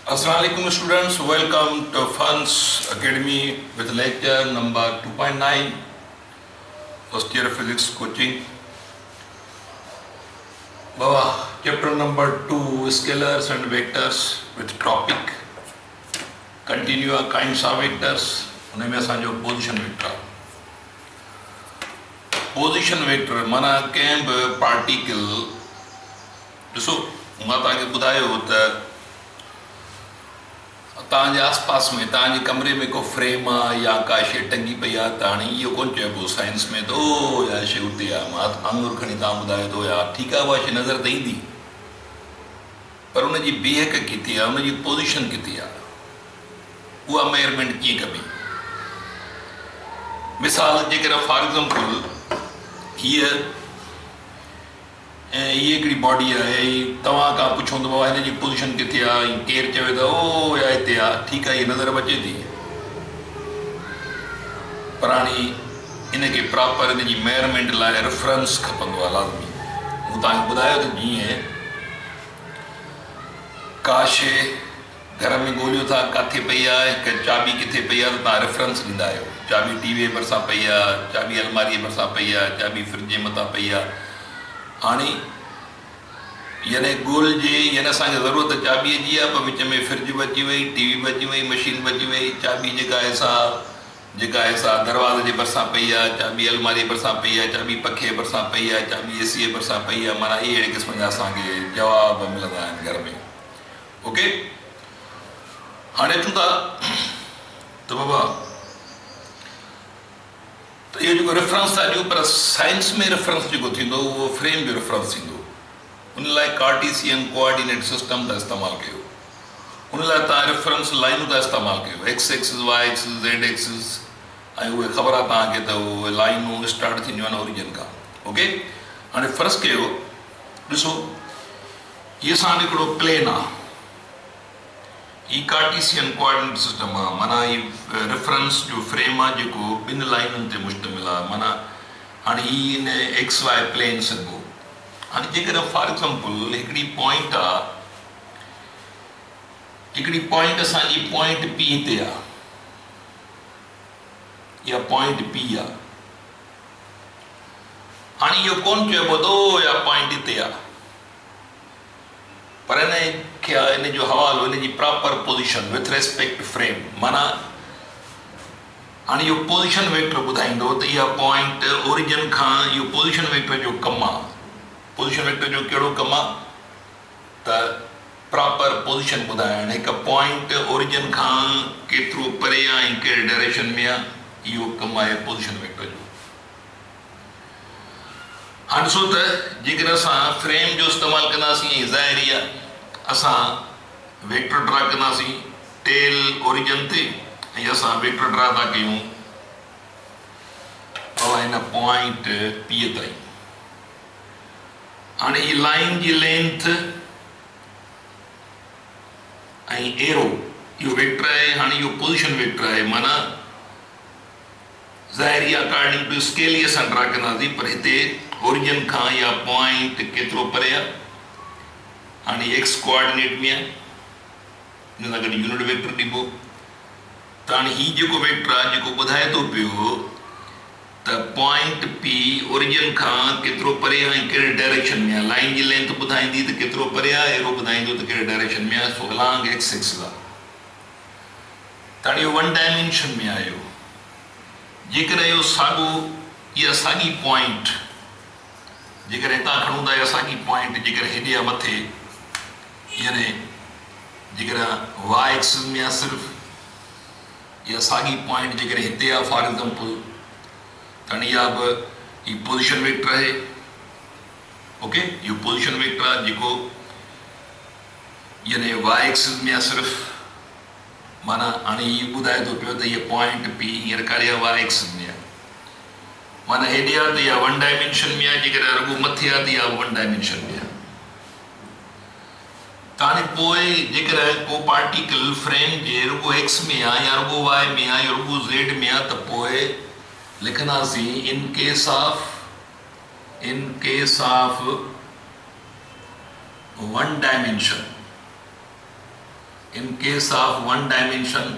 Assalamualaikum students, welcome to Funds Academy with lecture number 2.9, first year physics coaching. Baba, chapter number 2, scalars and vectors with topic continua kinds of vectors. उनमें असांजो position vector. Position vector माना कंहिं बि particle ॾिसो मां तव्हांखे ॿुधायो त तव्हांजे आसपास में तव्हांजे कमरे में को फ्रेम आहे या का शइ टंगी पई आहे त हाणे इहो कोन चइबो साइंस में त ओ या शइ उते आहे मां आङुर खणी तव्हां ॿुधायो थो यार ठीकु आहे उहा शइ नज़र त ईंदी पर उनजी बीहक किथे आहे उनजी पोज़ीशन किथे आहे उहा मेजरमेंट कीअं कबी. मिसाल जेकर फॉर एग्ज़ाम्पल हीअ ऐं हीअ हिकिड़ी बॉडी आहे तव्हां खां पुछो त बाबा हिन जी पोज़ीशन किथे आहे केरु चवे त ओ या हिते आहे ठीकु आहे हीअ नज़र अचे थी पर हाणे इनखे प्रॉपर हिन जी मेजरमेंट लाइ रेफरेंस खपंदो आहे लाज़मी. मूं तव्हांखे ॿुधायो त जीअं का शइ घर में ॻोल्हियो था किथे पई आहे हिकु चाबी किथे पई आहे त तव्हां रेफरेंस ॾींदा आहियो. चाबी टीवीअ जे भरिसां पई आहे, चाबी अलमारीअ जे भरिसां पई आहे, चाबी फ्रिज जे मथां पई आहे. हाणे यानी ॻोल्हिजे यानी असांखे ज़रूरत चाबीअ जी आहे पर विच में फ्रिज बि अची वई, टीवी बि अची वई, मशीन बि अची वई. चाबी जेका आहे सा दरवाज़े जे भरिसां पई आहे, चाबी अलमारीअ जे भरिसां पई आहे, चाबी पखे जे भरिसां पई आहे, चाबी एसीअ जे भरिसां पई आहे. माना इहे अहिड़े क़िस्म जा असांखे जवाब मिलंदा आहिनि घर में. ओके, हाणे अचूं था त बाबा त इहो जेको रेफरेंस था ॾियो पर साइंस में रेफरेंस जेको थींदो उहो फ्रेम जो रेफरेंस थींदो. उन लाइ कार्टीसियन कोऑर्डिनेट सिस्टम था इस्तेमालु कयो. उन लाइ तव्हां रेफरेंस लाइनूं था इस्तेमालु कयो, X axis, Y axis, Z axis, ऐं उहे ख़बर आहे तव्हांखे त उहे लाइनूं स्टार्ट थींदियूं आहिनि ओरिजिन खां. ओके, हाणे फ़र्ज़ु कयो ॾिसो हीअ असां हिकिड़ो प्लेन आहे, ही कार्टीसियन कोऑर्डिनेट सिस्टम आहे. माना ही रेफरेंस जो फ्रेम आहे जेको ॿिनि लाइनुनि ते मुश्तमिल आहे. माना हाणे ही इन एक्स वाई प्लेन सघिबो. हाणे जेकर फॉर एग्ज़ाम्पल हिकिड़ी पॉइंट आहे, हिकिड़ी पॉइंट असांजी पॉइंट पी हिते आहे, इहा पॉइंट पी आहे. हाणे इहो कोन चइबो थो या पॉइंट हिते आहे पर इन जो हवालो इन जी proper position with respect to frame. माना हाणे इहो पोज़ीशन वेक्टर ॿुधाईंदो त इहा पॉइंट ओरिजिन खां इहो पोज़ीशन वेक्टर जो कमु आहे. पोज़ीशन वेक्टर जो कहिड़ो कमु आहे त प्रॉपर पोज़ीशन ॿुधाइणु. हिकु पॉइंट ओरिजिन खां केतिरो परे आहे ऐं कहिड़े डायरेक्शन में आहे, इहो कमु आहे पोज़ीशन वेक्टर जो. हाणे ॾिसो त जेकर असां फ्रेम जो इस्तेमालु कंदासीं ऐं ज़ाहिरी आहे असां वेक्टर ड्रा कंदासीं टेल ओरिजिन ते ऐं असां वेक्टर ड्रा था कयूं हिन पॉइंट पीअ ताईं. हाणे ही लाइन जी लेंथ ऐं एरो इहो वेक्टर आहे. हाणे इहो पोज़ीशन वेक्टर आहे. माना ज़ाहिरी अकॉर्डिंग टू स्केल ई असां ड्रा कंदासीं पर हिते ओरिजिन खां इहा पॉइंट केतिरो परे आहे. हाणे एक्स कोऑर्डिनेट में आहे, हिन सां गॾु यूनिट वेक्टर ॾिबो. त हाणे हीउ जेको वेक्टर आहे जेको ॿुधाए थो पियो त पॉइंट पी ओरिजिन खां केतिरो परे आहे ऐं कहिड़े डायरेक्शन में आहे. लाइन जी लेंथ ॿुधाईंदी त केतिरो परे आहे, एरो ॿुधाईंदो त कहिड़े डायरेक्शन में आहे. सो अलांग एक्स एक्सिस आहे. त हाणे इहो वन डायमेंशन में आयो. जेकर इहो साॻियो इहा साॻी पॉइंट जेकर हितां खणूं था इहा साॻी पॉइंट जेकर हेॾे आहे मथे यानी जेकर वाई एक्सिस में आहे सिर्फ़ु इहा साॻी पॉइंट जेकर हिते आहे फॉर एग्ज़ाम्पल त हाणे इहा बि ही पोज़ीशन वेक्टर आहे. ओके, इहो पोज़ीशन वेक्टर आहे जेको यानी वाई एक्सिस में आहे सिर्फ़ु. माना हाणे हीउ ॿुधाए थो पियो त हीअ पॉइंट पी हींअर काॾे आहे वाई एक्सिस में आहे. माना हेॾे आहे त इहा वन डायमेंशन में आहे, जेकर रुॻो मथे आहे त इहा वन डायमेंशन में आहे. त हाणे पोइ जेकर को पार्टिकल फ्रेम जे रुॻो एक्स में आहे या रुॻो वाई में आहे या रुॻो ज़ेड में आहे त पोइ लिखंदासीं in case of one dimension In case of one dimension,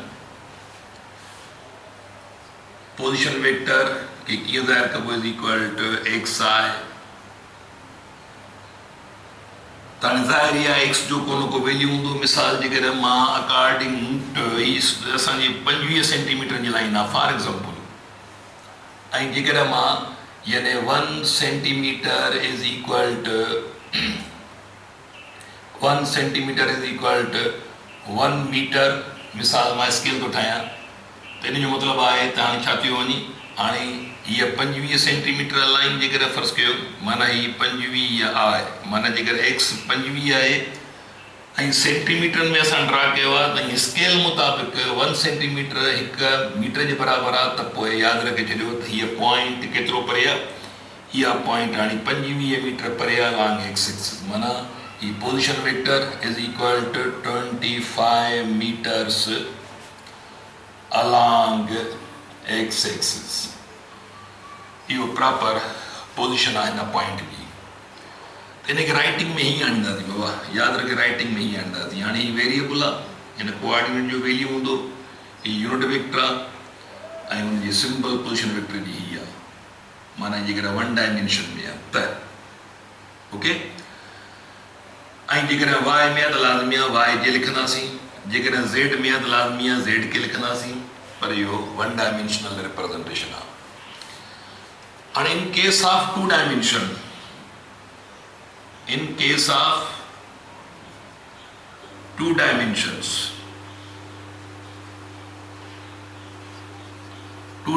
position vector के किया ज़ाहिर कबो is equal to xi ताने ज़ाहिर या x जो कोनो को वैल्यू हूंदो मिसाल जे करे मां अकॉर्डिंग टू इस असांजी 25 सेंटीमीटर जी लाइन आहे फॉर एग्जांपल ऐं जे करे मां यानी 1 centimetre is equal to 1 centimetre is equal to 1 metre मिसाल मां स्केल तो ठाहियां त इन जो मतिलबु आहे त हाणे छा थियो वञे हाणे हीअ 25 सेंटीमीटर लाइन जेकर फर्ज़ कयो माना हीअ 25 आहे माना जेकर एक्स 25 आहे ऐं सेंटीमीटर में असां ड्रा कयो आहे त स्केल मुताबिक़ 1 सेंटीमीटर 1 मीटर जे बराबरि आहे त पोइ यादि रखे छॾियो त हीअ पॉइंट केतिरो परे आहे इहा पॉइंट हाणे 25 मीटर परे आहे अलॉन्ग एक्स एक्सिस माना हीअ position vector is equal to 25 metres along x axis यो प्रॉपर पोजीशन आहे ना पॉइंट की इने के राइटिंग में ही आणंदा थी बाबा याद रखे राइटिंग में ही आणंदा थी हाणे ही वेरिएबल आहे इन कोऑर्डिनेट जो वैल्यू हूंदो ही यूनिट वेक्टर आहे ऐं उन जी सिंपल पोजीशन वेक्टर जी ही आहे माना जेकर वन डायमेंशन में आहे त ओके ऐं जेकर y में त लाज़मी आहे y के लिखंदासीं जेकर z में त लाज़मी आहे z के लिखंदासीं पर यो वन डायमेंशनल रिप्रेजेंटेशन आहे and in case of two dimension in case of two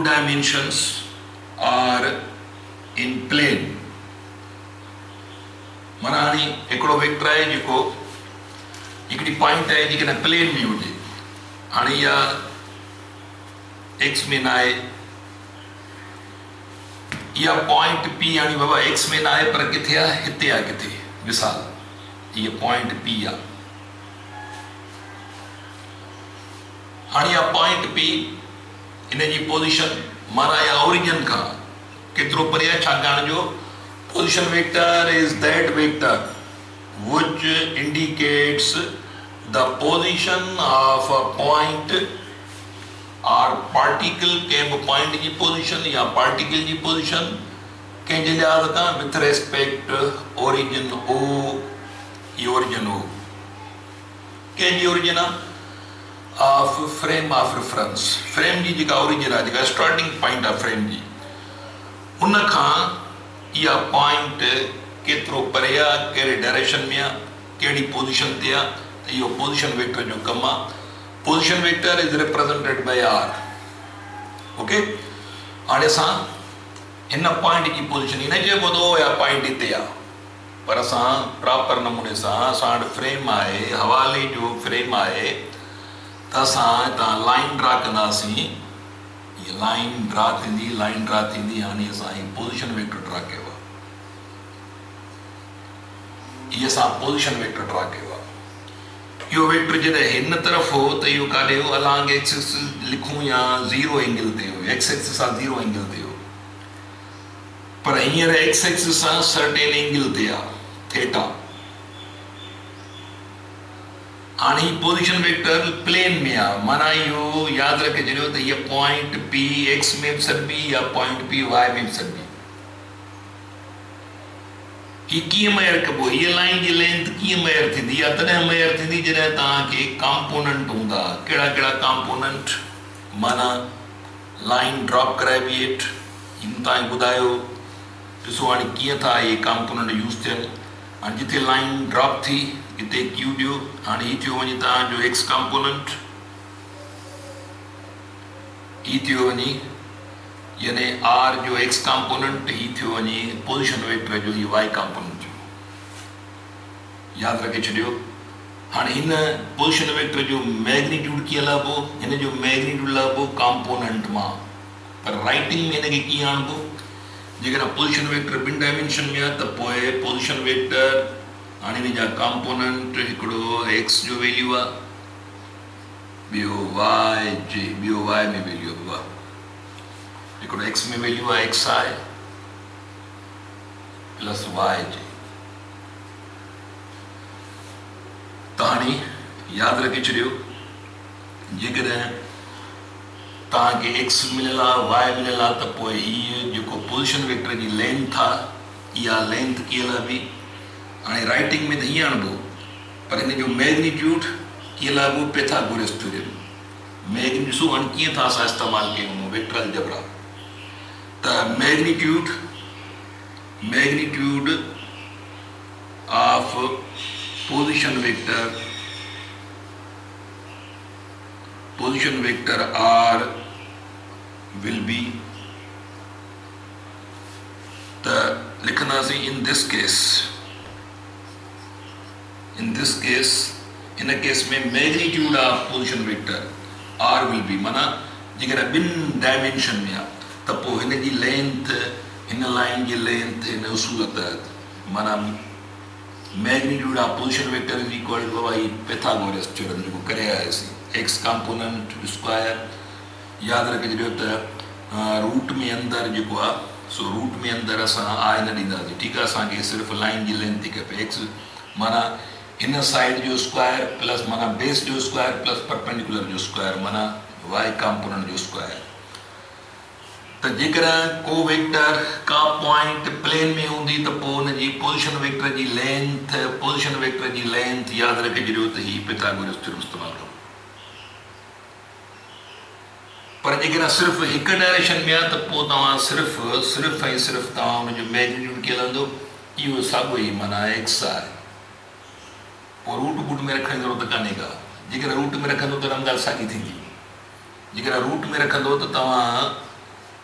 dimensions are in plane माना हाणे हिकिड़ो वेक्टर आहे जेको हिकिड़ी पॉइंट आहे जेके न प्लेन में हुजे हाणे इहा एक्स में न आहे या पॉइंट पी यानी बाबा एक्स में ना है पर किथे आहे हिते आहे किथे मिसाल ये पॉइंट पी आहे हाणे या point P in ji position माना या ओरिजिन खां केतिरो परे आहे छाकाणि जो position vector is that vector which indicates the position of a point और पार्टिकल के पॉइंट की पोजीशन या पार्टिकल की पोजीशन के लिहाज का विथ रेस्पेक्ट ओरिजिन ओ ये ओरिजिन ओ के जी origin of frame of reference frame जी जेका ओरिजिन आहे जेका स्टार्टिंग पॉइंट आहे फ्रेम जी उन खां इहा पॉइंट केतिरो परे आहे कहिड़े डायरेक्शन में आहे कहिड़ी पोजीशन ते आहे त इहो पोजीशन वेक्टर जो कमु आहे position vector is represented by R okay हाणे असां हिन पॉइंट जी पोजीशन ही न चइबो थो या पॉइंट हिते आहे पर असां प्रॉपर नमूने सां असां वटि फ्रेम आहे हवाले जो फ्रेम आहे त असां हितां लाइन ड्रा कंदासीं हीअ लाइन ड्रा थींदी हाणे असां हीअ पोजीशन वेक्टर ड्रा कयो आहे हीअ असां पोजीशन वेक्टर ड्रा कयो आहे यो वेक्टर जॾहिं हिन तरफ़ हो त इहो काॾे हो अलॉन्ग एक्सिस लिखूं या ज़ीरो एंगल ते हो एक्स एक्सिस सां ज़ीरो एंगल ते हो पर हींअर एक्स एक्सिस सां सर्टेन एंगल ते आहे थीटा हाणे ही पोजीशन वेक्टर प्लेन में आहे माना इहो यादि रखे छॾियो त हीअ पॉइंट पी एक्स में बि सॾिबी या पॉइंट पी वाई में बि सॾिबी ही कीअं मेयर कबो हीअ लाइन जी लेंथ कीअं मेयर थींदी आहे तॾहिं मेयर थींदी जॾहिं तव्हांखे कॉम्पोनेंट हूंदा कहिड़ा कहिड़ा कॉम्पोनेंट माना लाइन ड्रॉप कराइबी हेठि हिन तव्हां ॿुधायो ॾिसो हाणे कीअं था इहे कॉम्पोनेंट यूज़ थियनि हाणे जिथे लाइन ड्रॉप थी हिते क्यू ॾियो हाणे हीअ थियो वञे तव्हांजो एक्स कॉम्पोनेंट हीअ थियो वञे यानी आर जो एक्स कॉम्पोनेंट ही थियो वञे पोजीशन वेक्टर जो ही वाई कॉम्पोनेंट जो यादि रखे छॾियो हाणे हिन पोजीशन वेक्टर जो मैग्नीट्यूड कीअं लहिबो हिन जो मैग्नीट्यूड लहिबो कॉम्पोनेंट मां पर राइटिंग में हिनखे कीअं आणिबो जेकर पोजीशन वेक्टर ॿिनि डायमेंशन में आहे त पोइ पोजीशन वेक्टर हाणे हिन जा कॉम्पोनेंट हिकिड़ो एक्स जो वैल्यू आहे ॿियो वाई में वैल्यू आहे हिकिड़ो एक्स में वैल्यू आहे एक्स आहे प्लस वाई जे त हाणे याद रखी छो जेकर तक एक्स मिलियल वाई मिलियल तो ये पोजिशन वेक्टर की लेंथ या लेंथ कियल भी हाँ राइटिंग में तो ये आणबो पर इन जो मैग्नीट्यूड कियल वो पैथागोरस थ्योरम मैग्नी ॾिसो हाणे कीअं था असां इस्तेमालु कयूं वेक्टर अलजेब्रा त magnitude of position vector R will be the लिखंदासीं in this case in a case में magnitude of position vector R will be माना जेकर ॿिन डायमेंशन में आहे त पोइ हिन जी लेंथ हिन लाइन जी लेंथ हिन उसूल तहत माना magnitude of position vector is equal to Pythagoras theorem जो करे आयासीं एक्स कंपोनेंट स्क्वायर याद रखिजो त रूट में अंदर जो सो रूट में अंदर असां आय न ॾींदासीं ठीक है असांखे सिर्फ़ लाइन जी लेंथ थी खपे एक्स माना इन साइड जो स्क्वायर प्लस माना बेस जो स्क्वायर प्लस परपेंडिकुलर जो स्क्वायर माना वाई कंपोनेंट जो स्क्वायर तो जेकर को वेक्टर का पॉइंट प्लेन में होंगी तो उनकी पोजिशन वेक्टर की लेंथ याद रखिजो तो ही पैथागोरस थ्योरम इस्तेमाल करो पर जेकर सिर्फ एक डायरेक्शन में आहे तो सिर्फ तव्हां मैग्नीट्यूड कियल हूंदो इहो साॻियो ई माना एक्स आहे पोइ रूट में रखण जी ज़रूरत कान्हे का जेकर रूट में रखंदो त ॻाल्हि साॻी थींदी जेकर रूट में रखंदो त तव्हां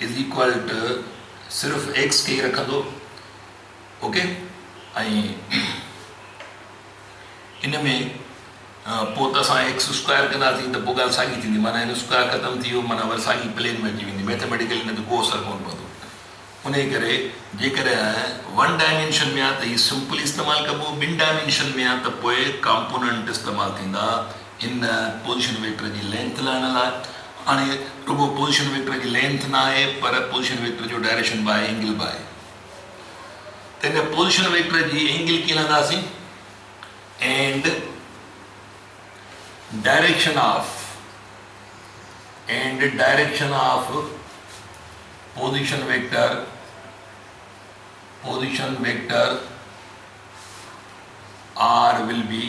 इज इक्वल टू सिर्फ एक्स के ही रखंदो ओके इन में पोइ त असां एक्स स्क्वायर कंदासीं त पोइ ॻाल्हि साॻी थींदी माना हिन स्क्वायर ख़तमु थी वियो माना वरी साॻी प्लेन में अची वेंदी मैथमेटिकली हिन ते को असरु कोन पवंदो उन करे जेकर वन डायमेंशन में आहे त हीउ सिंपल इस्तेमालु कबो ॿिनि डायमेंशन में आहे त पोइ कंपोनेंट इस्तेमालु थींदा in position vector ji length लहण लाइ हाणे रुगो पोजिशन वेक्टर जी लेंथ ना आहे पर पोजिशन वेक्टर जो डायरेक्शन बि आहे एंगल बि आहे त हिन पोजिशन वेक्टर जी एंगल कीअं लहंदासीं and direction of position vector R will be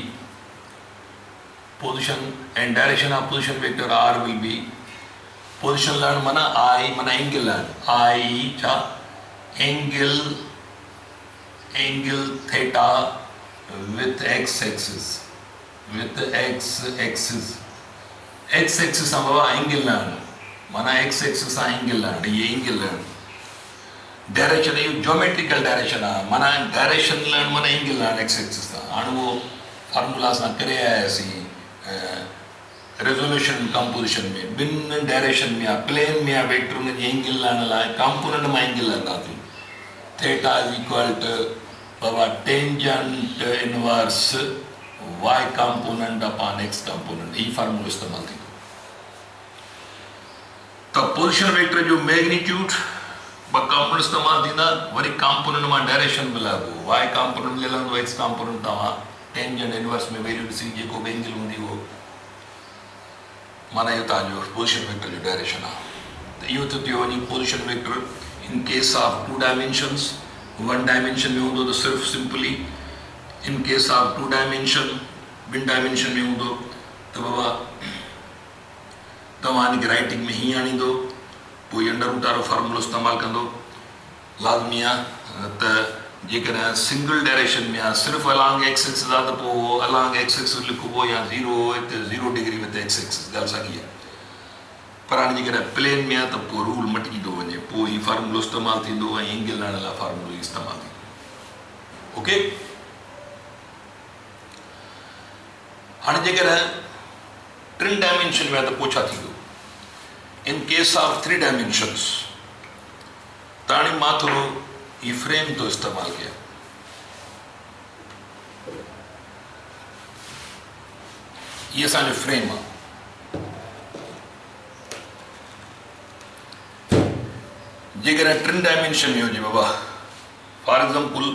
position and direction of position vector R will be position learn mana I mana angle learn I cha angle theta with x axis sama angle learn mana x axis angle learn ye angle learn direction ये geometrical direction है माना direction लेन माना angle लेन x axis हाणे वो formula असां करे आयासीं resolution composition में बिन डायरेक्शन में प्लेन में वेक्टर उन जी एंगल लेन लाइ कंपोनेंट में एंगल लेंदासीं थीटा इज इक्वल टू बाबा tangent inverse y component upon x component ये फार्मूलो इस्तेमाल थी तो पोजिशन वेक्टर जो मैग्नीट्यूड कंपोनेंट इस्तेमाल थींदा वरी कंपोनेंट में डायरेक्शन मिलाबो वाई कंपोनेंट ले लंदो एक्स कंपोनेंट तव्हां टेंजेंट इनवर्स में वैल्यू ॾिसी जेको बि एंगल हूंदी वो माना इहो तव्हांजो पोजिशन वेक्टर जो डायरेक्शन आहे त इहो त थियो वञी position vector in case of two dimensions one dimension में हूंदो त सिर्फ़ु simply in case of two dimension ॿिनि डायमेंशन में हूंदो त बाबा तव्हां हिनखे राइटिंग में हीअं आणींदो पोइ अंडर रूट वारो फार्मूलो इस्तेमालु कंदो लाज़मी आहे त जेकर सिंगल डायरेक्शन में आहे सिर्फ़ु अलॉन्ग एक्स एक्सिस आहे त पोइ अलॉन्ग एक्स एक्सिस लिखिबो या 0 डिग्री विद एक्स एक्सिस ॻाल्हि साॻी आहे पर हाणे जेकर प्लेन में आहे त पोइ रूल मटिजी थो वञे पोइ हीउ फार्मूलो इस्तेमालु थींदो ऐं एंगल लहण लाइ फार्मूलो इस्तेमालु थींदो ओके हाणे जेकर टिनि डायमेंशन में आहे त पोइ छा थींदो in case of 3 dimensions ताणी मां थोरो ये फ्रेम तो इस्तेमाल किया ये असांजो फ्रेम आहे जेकर 3 डायमेंशन में हुजे बाबा फॉर एग्जाम्पल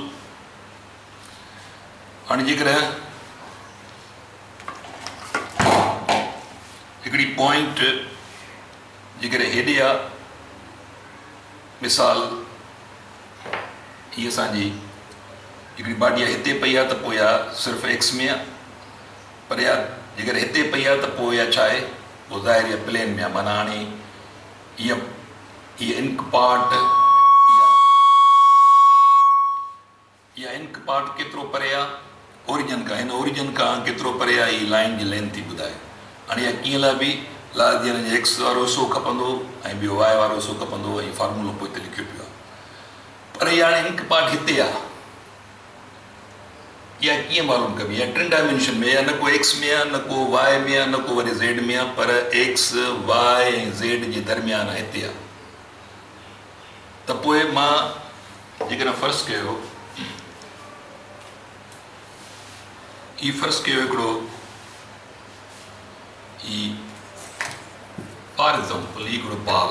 हाणे जेकर पॉइंट जेकॾहिं हेॾे आहे, मिसाल हीअ असांजी हिकिड़ी बाडी आहे, हिते पई आहे त पोइ इहा सिर्फ़ु एक्स में आहे, पर इहा जेकॾहिं हिते पई आहे त पोइ इहा छा आहे, पोइ ज़ाहिर इहा प्लेन में आहे। माना हाणे हीअ इंक पार्ट, इहा इंक पार्ट केतिरो परे आहे ओरिजिन खां, हिन ओरिजिन खां केतिरो परे आहे, हीअ लाइन जी लेंथ थी ॿुधाए। हाणे इहा कीअं लाइबी, लाइ हिन जो एक्स वारो हिसो खपंदो ऐं ॿियो वाए वारो हिसो खपंदो, ऐं फॉर्मूलो पोइ हिते लिखियो पियो आहे। पर इहा हाणे इंक पार्ट हिते आहे, इहा कीअं मालूम कबी, इहा 3 डायमेंशन में, या न को एक्स में आहे, न को वाए में आहे, न को वरी ज़ेड में आहे, पर एक्स वाए ऐं ज़ेड जे दरमियान हिते आहे। त पोइ मां जेकॾहिं फ़र्ज़ु कयो, हिकिड़ो फॉर एग्ज़ाम्पल हिकिड़ो बॉल,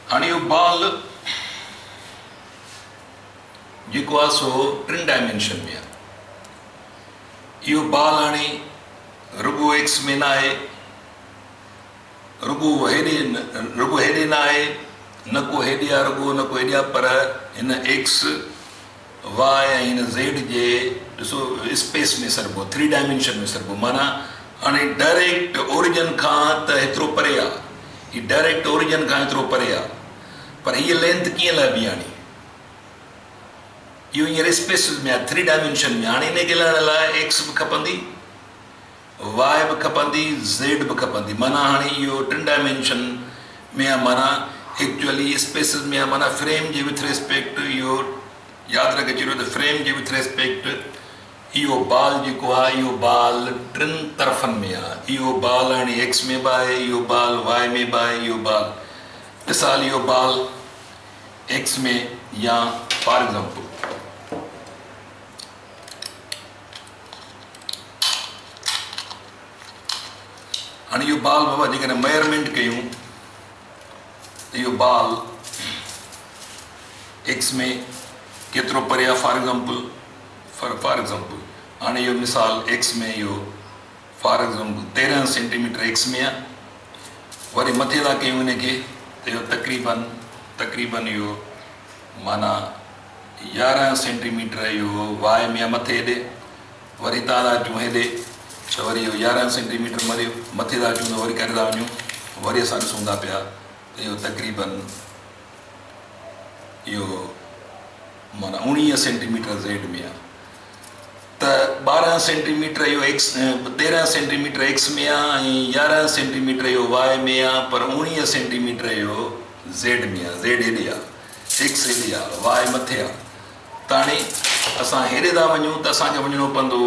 हाणे इहो बॉल जेको आहे सो 3 डायमेंशन में आहे। इहो बॉल हाणे रुगो एक्स में न आहे, रुगो हेॾे न आहे, न को हेॾे आहे रुगो, न को हेॾे आहे, पर हिन एक्स वाए ऐं हिन ज़ेड जे ॾिसो स्पेस में सरबो, 3 डायमेंशन में सरबो। माना हाणे डायरेक्ट ओरिजिन खां त हेतिरो परे आहे, हीअ डायरेक्ट ओरिजिन खां हेतिरो परे आहे, पर हीअ लेंथ कीअं लाइबी, हाणे इहो हींअर स्पेस में आहे, 3 डायमेंशन में। हाणे हिनखे लहण लाइ एक्स बि खपंदी, वाए बि खपंदी, ज़ेड बि खपंदी। माना हाणे इहो 3 डायमेंशन में आहे, माना एक्चुअली स्पेस में आहे। माना फ्रेम जे विथ रिस्पेक्ट, इहो यादि रखे छॾियो त फ्रेम जे विथ रिस्पेक्ट इहो बॉल जेको आहे, इहो बॉल 3 तरफ़नि में आहे। इहो बॉल हाणे एक्स में बि आहे, इहो बॉल वाए में बि आहे, इहो बॉल मिसाल इहो बॉल एक्स में, या फॉर एग्ज़ाम्पल हाणे इहो बॉल बाबा जेकॾहिं मेजरमेंट कयूं त इहो बॉल एक्स में केतिरो परे आहे, फॉर एग्ज़ाम्पल हाणे इहो मिसाल एक्स में, इहो फॉर एग्ज़ाम्पल 13 सेंटीमीटर एक्स में आहे। वरी मथे था कयूं हिनखे त इहो तक़रीबन इहो माना 11 सेंटीमीटर इहो वाए में आहे, मथे हेॾे। वरी हितां था अचूं हेॾे त वरी इहो 11 सेंटीमीटर मथे था अचूं त वरी करे था वञूं, वरी असां ॾिसूं था पिया त इहो तक़रीबन इहो माना 19 सेंटीमीटर ज़ेड में आहे। त 12 सेंटीमीटर इहो एक्स, 13 सेंटीमीटर एक्स में आहे ऐं 11 सेंटीमीटर इहो वाए में आहे, पर 19 सेंटीमीटर इहो ज़ेड में आहे। ज़ेड हेॾे आहे, एक्स हेॾे आहे, वाए मथे आहे। त हाणे असां हेॾे था वञूं त असांखे वञिणो पवंदो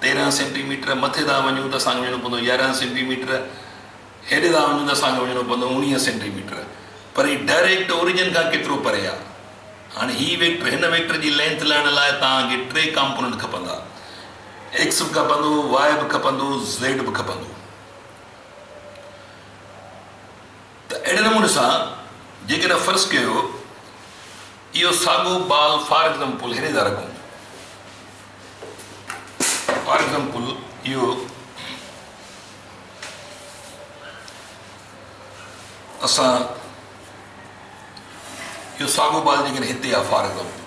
13 सेंटीमीटर, मथे था वञूं त असांखे वञिणो पवंदो 11 सेंटीमीटर, हेॾे था वञूं त असांखे वञिणो पवंदो 19 सेंटीमीटर। पर हीउ डायरेक्ट ओरिजिन खां केतिरो परे आहे। हाणे हीअ वेक्टर, हिन वेक्टर जी लेंथ लहण लाइ तव्हांखे 3 कॉम्पोनेंट खपंदा, एक्स बि खपंदो, वाए बि खपंदो, ज़ेड बि खपंदो। त अहिड़े नमूने सां जेकॾहिं फ़र्ज़ु कयो इहो साॻियो बॉल फॉर एग्ज़ाम्पल हेॾे था रखूं, फॉर एग्ज़ाम्पल इहो असां इहो साॻियो बॉल जेकॾहिं हिते आहे, फॉर एग्ज़ाम्पल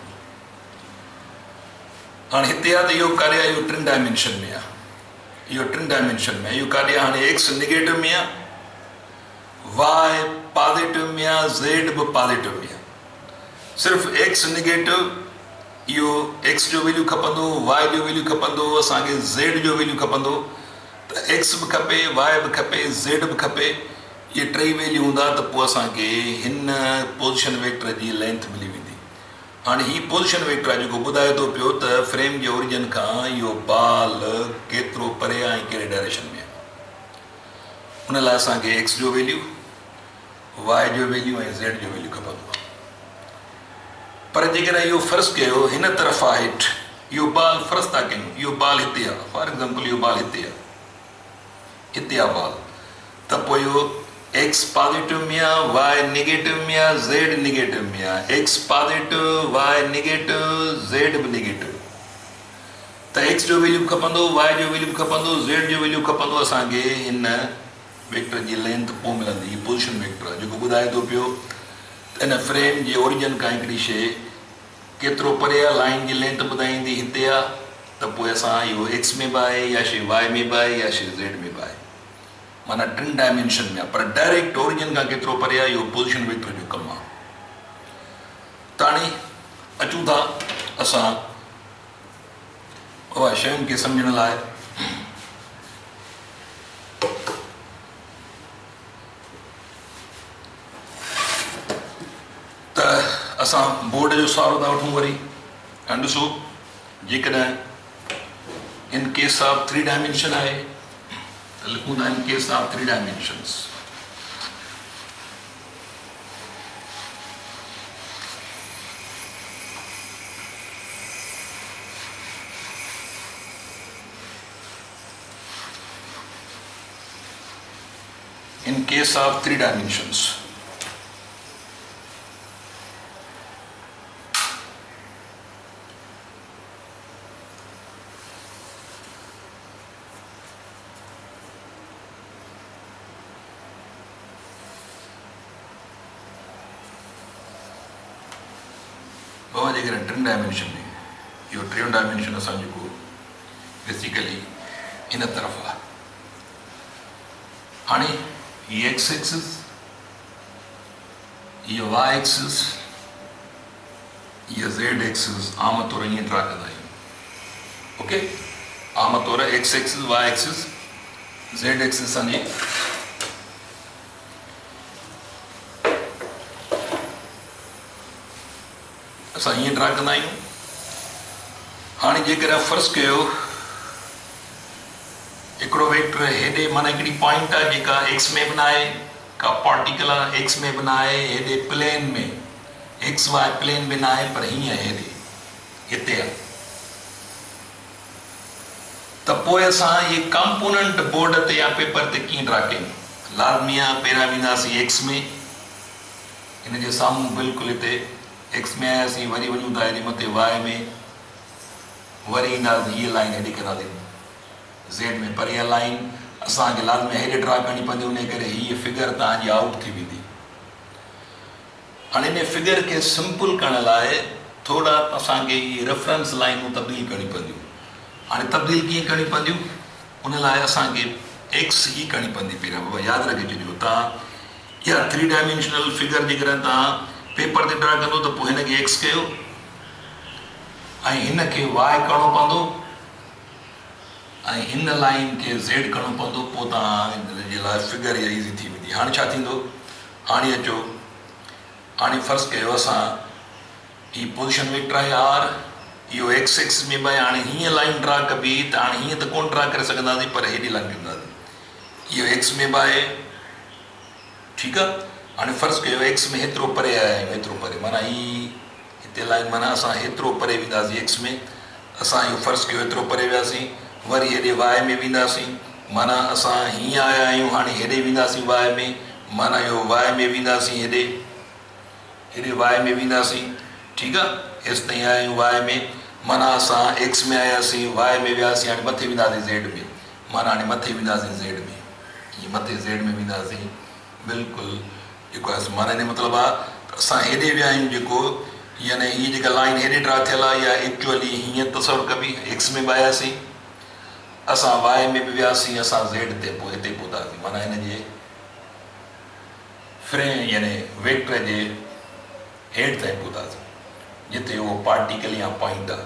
हाणे हिते आहे त इहो काॾे आहे, इहो 3 डायमेंशन में आहे, इहो 3 डायमेंशन में आहे। इहो काॾे आहे, हाणे एक्स नेगेटिव में आहे, वाए पॉज़िटिव में आहे, ज़ेड बि पॉज़िटिव में आहे। सिर्फ़ु एक्स नेगेटिव, इहो एक्स जो वैल्यू खपंदो, वाए जो वैल्यू खपंदो, असांखे ज़ेड जो वैल्यू खपंदो। त एक्स बि खपे, वाए बि खपे, ज़ेड बि खपे। इहे 3 वैल्यू हूंदा त पोइ असांखे हिन पोज़ीशन वेक्टर जी लेंथ मिली वेंदी। हाणे हीअ पोज़ीशन वेक्टर आहे जेको ॿुधाए थो पियो त फ्रेम जे ओरिजिन खां इहो बॉल केतिरो परे आहे ऐं कहिड़े डायरेक्शन में आहे। उन लाइ असांखे एक्स जो वैल्यू, वाए जो वैल्यू ऐं ज़ेड जो वैल्यू खपंदो आहे। पर जेकॾहिं इहो फ़र्ज़ु कयो हिन तरफ़ आहे, इहो बॉल फ़र्ज़ु था कयूं, इहो बॉल हिते आहे, फॉर एग्ज़ाम्पल इहो बॉल हिते आहे बॉल, त पोइ इहो एक्स पॉज़िटिव में आहे, वाए नेगेटिव में आहे, ज़ेड नेगेटिव में आहे। X positive, Y negative, Z बि नेगेटिव। त एक्स जो वैल्यू खपंदो, वाई जो वैल्यू खपंदो, ज़ेड जो वैल्यू खपंदो असांखे हिन वेक्टर जी लेंथ पोइ मिलंदी। पोजिशन वेक्टर जेको ॿुधाए थो पियो त हिन फ्रेम जे ओरिजिन खां हिकिड़ी शइ केतिरो परे आहे, लाइन जी लेंथ ॿुधाईंदी हिते आहे, त पोइ असां इहो एक्स में बि आहे, या शइ वाई में बि आहे, या शइ ज़ेड में बि आहे, माना 3 डायमेंशन में आहे। पर डायरेक्ट ओरिजिन खां केतिरो परे आहे इहो पोजिशन वेक्टर जो कमु आहे। त हाणे अचूं था असां उहा शयुनि खे सम्झण लाइ। त असां बोर्ड जो सहारो था वठूं वरी ऐं ॾिसो, जेकॾहिं इन केस ऑफ 3 डायमेंशन आहे त लिखूं था इन case of 3 dimensions. In case of 3 dimensions, बाबा जेकॾहिं 3 डायमेंशन में इहो 3 डायमेंशन असां जेको बेसिकली इन तरफ़ आहे। हाणे ये एक्स एक्सिस, ये वाई एक्सिस, ये ज़ेड एक्सिस आम तौर ईअं ड्रा कंदा आहियूं। ओके, आम तौर X axis, Y axis, Z axis असांजे असां ईअं ड्रा कंदा आहियूं। हाणे जेकॾहिं फ़र्ज़ु कयो हिकिड़ो वेक्टर हेॾे, माना हिकिड़ी पॉइंट आहे जेका एक्स में बि न आहे, का पार्टिकल आहे एक्स में बि न आहे, हेॾे प्लेन में एक्स वाई प्लेन में न आहे, पर हीअं हेॾे हिते आहे। त पोइ असां इहे कंपोनेंट बोर्ड ते या पेपर ते कीअं ड्रा कयूं? लाज़मी आहे पहिरियां वेंदासीं एक्स में, हिन जे साम्हूं बिल्कुलु हिते एक्स में आयासीं, वरी वञूं था हेॾे मथे वाई में, वरी ईंदासीं हीअ लाइन हेॾे कंदासीं ज़ेड में, पर इहा लाइन असांखे लाज़मी हेॾे ड्रा करणी पवंदी, उन करे हीअ फिगर तव्हांजी आउट थी वेंदी। हाणे इन फिगर खे सिंपल करण लाइ थोरा असांखे इहे रेफरेंस लाइनूं तब्दील करणी पवंदियूं। हाणे तब्दील कीअं करणी पवंदियूं? उन लाइ असांखे एक्स ई करणी पवंदी। पहिरियों बाबा यादि रखे छॾियो, तव्हां इहा 3 डायमेंशनल फिगर जेकॾहिं तव्हां पेपर ते ड्रा कंदो त पोइ हिनखे एक्स कयो ऐं हिन खे वाई करिणो पवंदो ऐं हिन लाइन खे ज़ेड करिणो पवंदो, पोइ तव्हां जे लाइ फिगर इहा ईज़ी थी वेंदी। हाणे छा थींदो? हाणे अचो, हाणे फ़र्ज़ु कयो असां हीअ पोजिशन वेक्टर आहे आर, इहो एक्स एक्स में बि आहे। हाणे हीअं लाइन ड्रा कबी त हाणे हीअं त कोन ड्रा करे सघंदासीं, पर हेॾी लाइन कंदासीं, इहो एक्स में बि आहे, ठीकु आहे। हाणे फ़र्ज़ु कयो एक्स में हेतिरो परे आया आहियूं, हेतिरो परे, माना हीअ हिते लाइन, माना असां हेतिरो परे वेंदासीं एक्स में, असां इहो फ़र्ज़ु कयो हेतिरो परे वियासीं, वरी हेॾे वाई में वेंदासीं, माना असां हीअं आया आहियूं, हाणे हेॾे वेंदासीं वाई में, माना इहो वाई में वेंदासीं, हेॾे वाई में वेंदासीं, ठीकु आहे। हेसि ताईं आया आहियूं वाई में, माना असां एक्स में आयासीं, वाई में वियासीं, हाणे मथे वेंदासीं ज़ेड में, माना हाणे मथे वेंदासीं ज़ेड में, हीअं मथे ज़ेड में वेंदासीं बिल्कुलु जेको आहे। माना हिन मतिलबु आहे असां हेॾे विया आहियूं, जेको यानी हीअ जेका लाइन हेॾे ड्रा थियल आहे, इहा एक्चुअली हीअं तसवुरु कबी, एक्स में बि आयासीं, असां वाई में बि वियासीं, असां ज़ेड ते पोइ हिते पहुतासीं, माना हिन जे फ्रेम यानी वेक्टर जे हेठि ताईं पहुतासीं, जिते उहो पार्टिकल या पॉइंट आहे।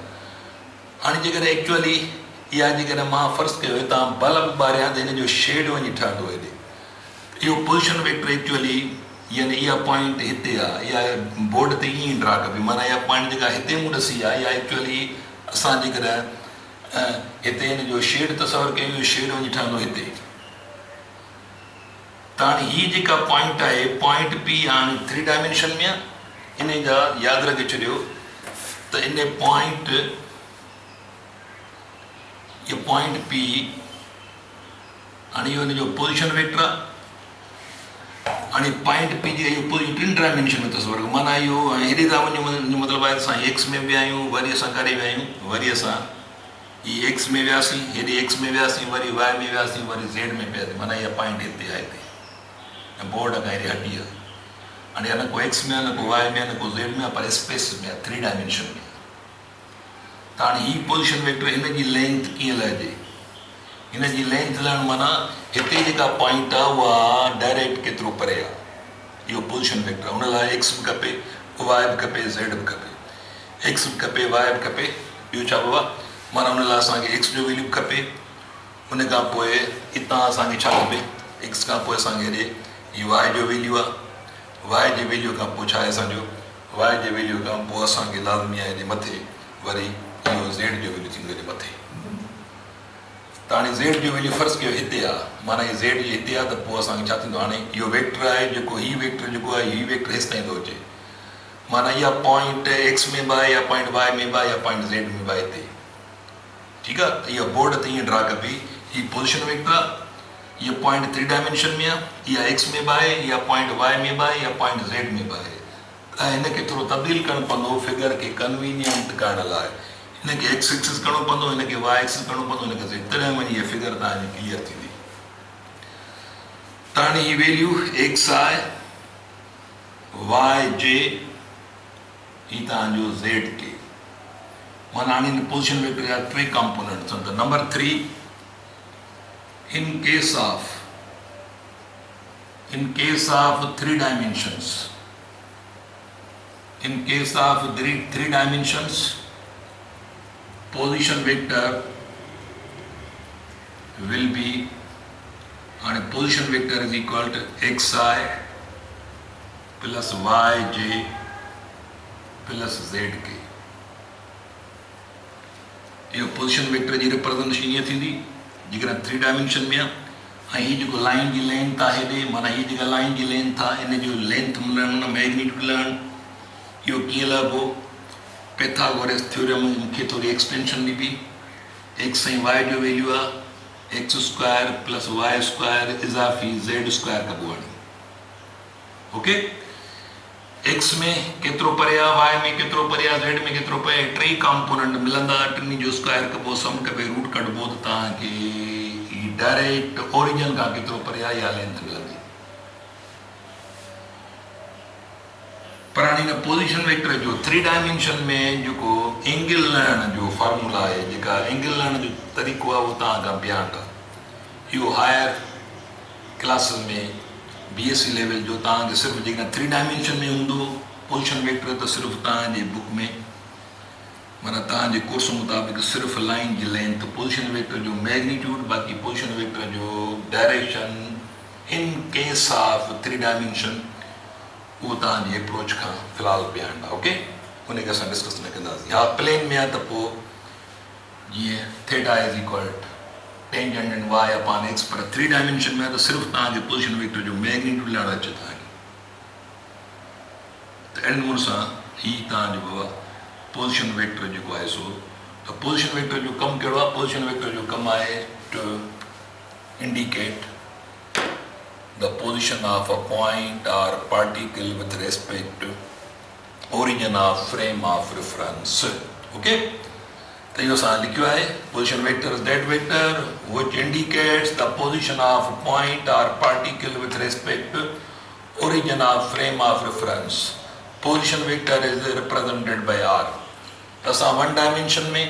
हाणे जेकॾहिं एक्चुअली इहा जेकॾहिं मां फ़र्ज़ु कयो हितां बल्ब ॿारियां त हिन जो शेड वञी ठहंदो हेॾे, इहो पोजिशन वेक्टर एक्चुअली यानी इहा पॉइंट हिते आहे, इहा बोर्ड ते ईअं ड्रा कबी, माना इहा पॉइंट जेका हिते मूं ॾिसी आहे, इहा एक्चुअली असां जेकॾहिं हिते हिन जो शेड तसवुरु कयूं, इहो शेड वञी ठहंदो हिते। त हाणे हीअ जेका पॉइंट आहे, पॉइंट पी हाणे 3 डायमेंशन में आहे, इन जा यादि रखे छॾियो त इन पॉइंट, इहो पॉइंट पी, हाणे इहो हिन जो पोजिशन वेक्टर आहे। हाणे पॉइंट पी जी इहो पूरी 3 डायमेंशन में तसवुरु, माना इहो हेॾे था वञूं, मतिलबु आहे असां एक्स में बि आहियूं, वरी असां करे विया आहियूं, वरी असां ये एक्स में वियासीं, हेॾे एक्स में वियासीं, वरी वाई में वियासीं, वरी ज़ेड में वियासीं, माना इहा पॉइंट हिते आहे हिते बोर्ड खां हेॾे हटी आहे। हाणे न को एक्स में आहे, न को वाई में आहे, न को ज़ेड में आहे, पर स्पेस में आहे, 3 डायमेंशन में। त हाणे हीअ पोज़ीशन वेक्टर हिन जी लेंथ कीअं लहिजे, हिन जी लेंथ लहण माना हिते जेका पॉइंट आहे उहा डायरेक्ट केतिरो परे आहे, इहो पोज़ीशन वेक्टर। हुन लाइ एक्स बि खपे, वाई बि खपे, ज़ेड बि खपे। एक्स बि खपे, वाई बि खपे, ॿियो छा बाबा, माना हुन लाइ असांखे एक्स जो वैल्यू खपे। उन खां पोइ हितां असांखे छा खपे, एक्स खां पोइ असांखे हेॾे हीअ वाई जो वैल्यू आहे, वाई जे वैल्यू खां पोइ छा आहे असांजो, वाई जे वैल्यू खां पोइ असांखे लाज़मी आहे हेॾे मथे वरी इहो ज़ेड जो वैल्यू थींदो हेॾे मथे। त हाणे ज़ेड जो वैल्यू फ़र्ज़ु कयो हिते आहे, माना हीअ ज़ेड जी हिते आहे, त पोइ असांखे छा थींदो, हाणे इहो वेक्टर आहे जेको हीअ वेक्टर जेको आहे हीअ वेक्टर हेसि ताईं थो अचे, माना इहा पॉइंट एक्स में बि आहे, या पॉइंट वाई में बि आहे, या पॉइंट ज़ेड में बि आहे हिते। ठीकु आहे, त इहा बोर्ड ते ईअं ड्रा कबी, हीअ पोज़ीशन वेक्टर आहे, इहा पॉइंट 3 डायमेंशन में आहे, इहा एक्स में बि आहे, इहा पॉइंट वाई में बि आहे, या पॉइंट ज़ेड में बि आहे। त हिनखे थोरो तब्दील करणु पवंदो फिगर खे कन्वीनियंट करण लाइ, हिनखे एक्स एक्सिस करिणो पवंदो, हिनखे वाई एक्सिस करिणो पवंदो, हिनखे ज़ेड, तॾहिं वञी इहा फिगर तव्हांजी क्लियर थींदी। त हाणे हीअ वैल्यू एक्स आहे, वाई जे, हीअ तव्हांजो ज़ेड के, माना हाणे हिन पोज़ीशन वेक्टर जा 3 कंपोनेंट्स आहिनि। त number 3, in case of 3 dimensions, in case of 3 dimensions, position vector will be, and position vector is equal to xi plus yj plus zk। इहो पोज़ीशन वेक्टर जी रिप्रेज़ेंटेशन ईअं थींदी जेकॾहिं 3 डायमेंशन में आहे, ऐं हीअ जेको लाइन जी लेंथ आहे हेॾे, माना हीअ जेका लाइन जी लेंथ आहे हिन जो लेंथ मिलणु, मैग्नीट्यूड लहणु, इहो कीअं लहिबो, पैथागोरस थ्योरम मूंखे थोरी एक्सटेंशन ॾिबी, एक्स ऐं वाई जो वैल्यू आहे X square plus Y square इज़ाफ़ी ज़ेड स्क्वायर कबो हाणे। ओके, एक्स में केतिरो परे आहे, वाई में केतिरो परे आहे, ज़ेड में केतिरो परे, 3 कंपोनेंट मिलंदा, टिनी जो स्क्वायर कबो, सम कबे, रूट कढबो, त तव्हांखे डायरेक्ट ओरिजिन खां केतिरो परे आहे इहा लेंथ मिलंदी। पर हाणे हिन पोज़ीशन वेक्टर जो 3 डायमेंशन में जेको एंगल लहण जो फॉर्मूला आहे, जेका एंगल लहण जो तरीक़ो आहे, उहो तव्हां खां बियान आहे। इहो हायर क्लासिस में BSc लेवल जो तव्हांखे सिर्फ़ु जेका 3 डायमेंशन में हूंदो पोज़ीशन वेक्टर, त सिर्फ़ु तव्हांजे बुक में, माना तव्हांजे कोर्स मुताबिक़ सिर्फ़ु लाइन जी लेंथ, पोज़ीशन वेक्टर जो मैग्नीट्यूड, बाक़ी पोज़ीशन वेक्टर जो direction in case of 3 dimension, उहो तव्हांजी अप्रोच खां फ़िलहाल बियान आहे। ओके, उनखे असां डिस्कस न कंदासीं। हा प्लेन में आहे त पोइ जीअं theta is equal tangent and Y upon X, पर 3 डायमेंशन में आहे त सिर्फ़ु तव्हांखे पोज़ीशन वेक्टर जो मैग्नीट्यूड लहण अचे तव्हांखे। त अहिड़े नमूने सां हीअ तव्हांजो बाबा पोज़ीशन वेक्टर जेको आहे सो, त पोज़ीशन वेक्टर जो कमु कहिड़ो आहे, पोज़ीशन वेक्टर जो कमु आहे to indicate the position of a point or particle with respect to origin of frame of reference. Okay, तो यो असां लिखियो आहे position vector is that vector which indicates the position of a point or particle with respect to origin of frame of reference. Position vector is represented by R. त असां 1 dimension में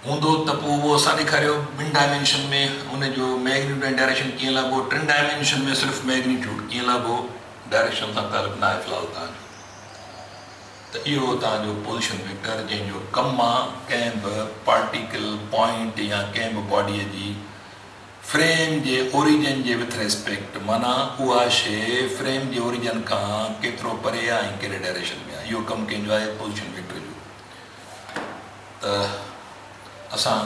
हूंदो त पोइ उहो असां ॾेखारियो 2 डायमेंशन में उनजो मैग्नीट्यूड ऐं डायरेक्शन कीअं लॻो, 3 डायमेंशन में सिर्फ़ु मैग्नीट्यूड कीअं लॻो, डायरेक्शन सां तालुक़ु न आहे फ़िलहाल तव्हांजो। त इहो तव्हांजो पोज़ीशन वेक्टर जंहिंजो कमु आहे कंहिं बि पार्टिकल, पॉइंट या कंहिं बि बॉडीअ जी फ्रेम जे ओरिजिन जे विथ रेस्पेक्ट, माना उहा शइ फ्रेम जे ओरिजिन खां केतिरो परे आहे ऐं कहिड़े डायरेक्शन में आहे, इहो कमु कंहिंजो आहे पोज़ीशन वेक्टर जो। त असां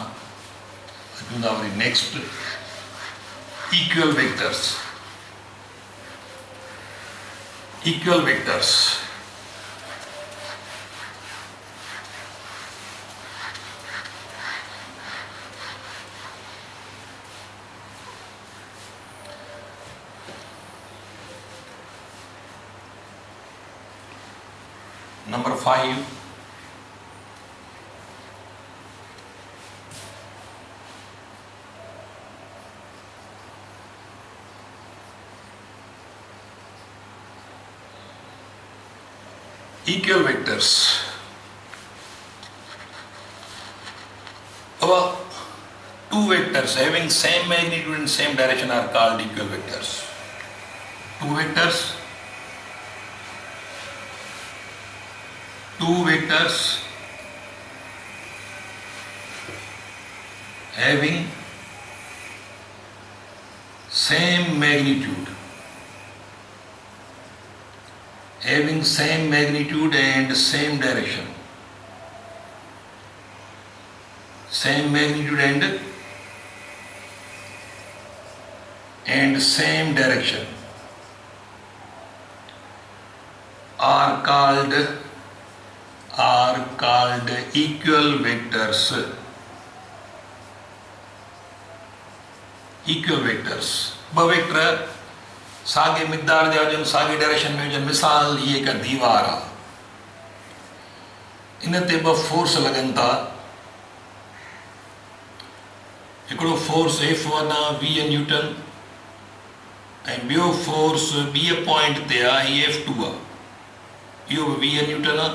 अचूं था वरी next, equal vectors. Equal vectors number 5, equal vectors. Our two vectors having same magnitude and same direction are called equal vectors. Two vectors having same magnitude and same direction, same magnitude and same direction are called equal vectors. Equal vectors. ब vector सागे मिक़दार जा हुजनि, सागे direction में हुजनि. मिसाल ये हिकु दीवार आहे, इन ते ब फोर्स लॻनि था. हिकिड़ो फोर्स F1 आहे 20 न्यूटन ऐं ॿियो फोर्स ॿिए पॉइंट ते आहे, हीअ F2 आहे, इहो बि 20 न्यूटन आहे.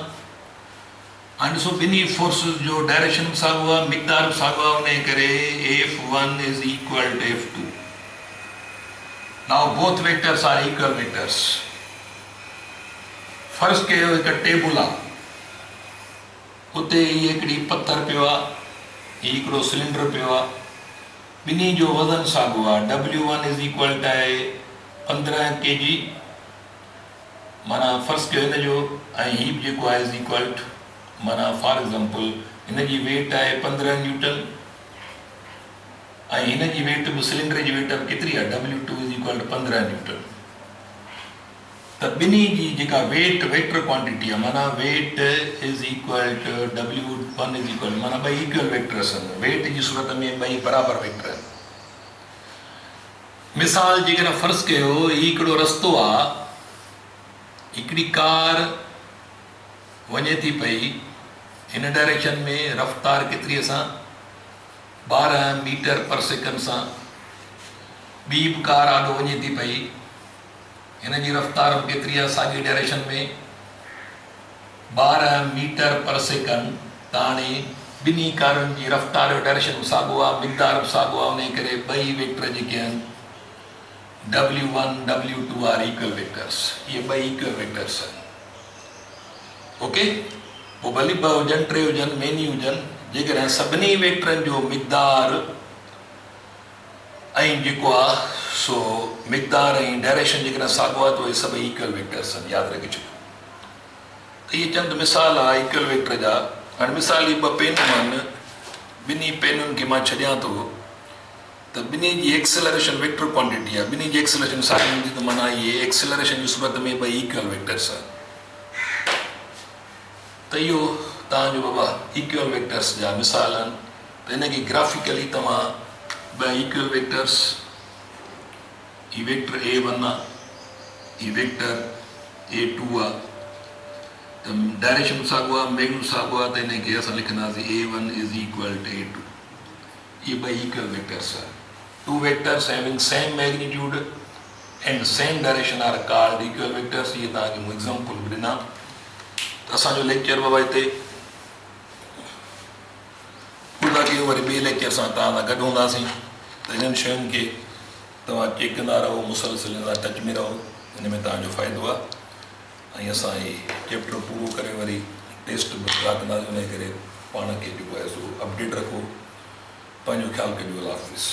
हाणे ॾिसो ॿिन्ही फोर्सिस जो डायरेक्शन बि साॻियो आहे, मिक़दार बि साॻियो आहे, उन करे F1 is equal to F2. Now both vectors are equal vectors. फर्ज़ कयो हिकु टेबल आहे, उते हीअ हिकिड़ी पथर पियो आहे, हीअ हिकिड़ो सिलेंडर पियो आहे, ॿिन्ही जो वज़न साॻियो आहे. W1 is equal to 15 kg, माना फर्ज़ कयो हिन जो, ऐं हीअ बि जेको आहे इज़ इक्वल टू, माना फॉर एग्जाम्पल हिन जी वेट आहे 15 न्यूटन ऐं हिन जी वेट बि, सिलेंडर जी वेट बि केतिरी आहे, W2 is equal two 15 Newton. त ॿिन्ही जी जेका वेट वेक्टर क्वांटिटी आहे, माना weight is equal to W1 is equal, माना ॿई इक्वल वेक्टर्स आहिनि. वेट जी सूरत में ॿई बराबरि वेक्टर आहिनि. मिसाल जेकॾहिं फर्ज़ कयो हीउ हिकिड़ो रस्तो आहे, हिकिड़ी कार वञे थी पई हिन डायरेक्शन में, रफ़्तार केतिरीअ सां, 12 मीटर पर सेकंड सां. ॿी बि कार आॾो वञे थी पई, हिन जी रफ़्तार बि केतिरी आहे, साॻी डायरेक्शन में 12 मीटर पर सेकंड. त हाणे ॿिन्ही कारुनि जी रफ़्तार जो डायरेक्शन बि साॻियो आहे, मिक़दार बि साॻियो आहे, उन करे ॿई वेक्टर जेके आहिनि W1 W2 R equal vectors. इहे ॿई इक्वल वेक्टर्स आहिनि. ओके, पोइ भली ॿ हुजनि, टे हुजनि, मेनी हुजनि, जेकॾहिं सभिनी वेक्टरनि जो मिक़दार ऐं जेको आहे सो मिक़दार ऐं डायरेक्शन जेकॾहिं साॻियो आहे त उहे सभई इक्वल वेक्टर्स आहिनि. यादि रखिजो. त इहे चंद मिसाल आहे इक्वल वेक्टर जा. हाणे मिसाल इहे ॿ पेनूं आहिनि, ॿिन्ही पेनुनि खे मां छॾियां थो, त ॿिन्ही जी एक्सेलरेशन वेक्टर क्वांटिटी आहे, ॿिन्ही जी एक्सेलरेशन साॻी हूंदी, त माना इहे एक्सेलरेशन जी सूरत में ॿई इक्वल वेक्टर्स आहिनि. त इहो तव्हांजो बाबा इक्वल वेक्टर्स जा मिसाल आहिनि. त हिनखे ग्राफिकली तव्हां ॿ इक्वल वेक्टर्स, ही वेक्टर A1 आहे, ही वेक्टर A2 आहे, त डायरेक्शन साॻियो आहे, मैग्नीट्यूड साॻियो आहे, त हिनखे असां लिखंदासीं A1 is equal two A2. इहे ॿई इक्वल वेक्टर्स आहिनि. Two vectors having same magnitude and same direction are called equal vectors. इहे तव्हांखे मूं एग्ज़ाम्पल बि ॾिना. त असांजो लेक्चर बाबा हिते पूरा कयो. वरी ॿिए लेक्चर सां तव्हां सां गॾु हूंदासीं. त हिननि शयुनि खे तव्हां चेक कंदा रहो, मुसलसिल हिन सां टच में रहो, हिन में तव्हांजो फ़ाइदो आहे. ऐं असां हीउ चैप्टर पूरो करे वरी टेस्ट बि कंदासीं. उन करे पाण खे जेको आहे सो अपडेट रखो. पंहिंजो ख़्यालु कजो. अल्लाह हाफ़िज़.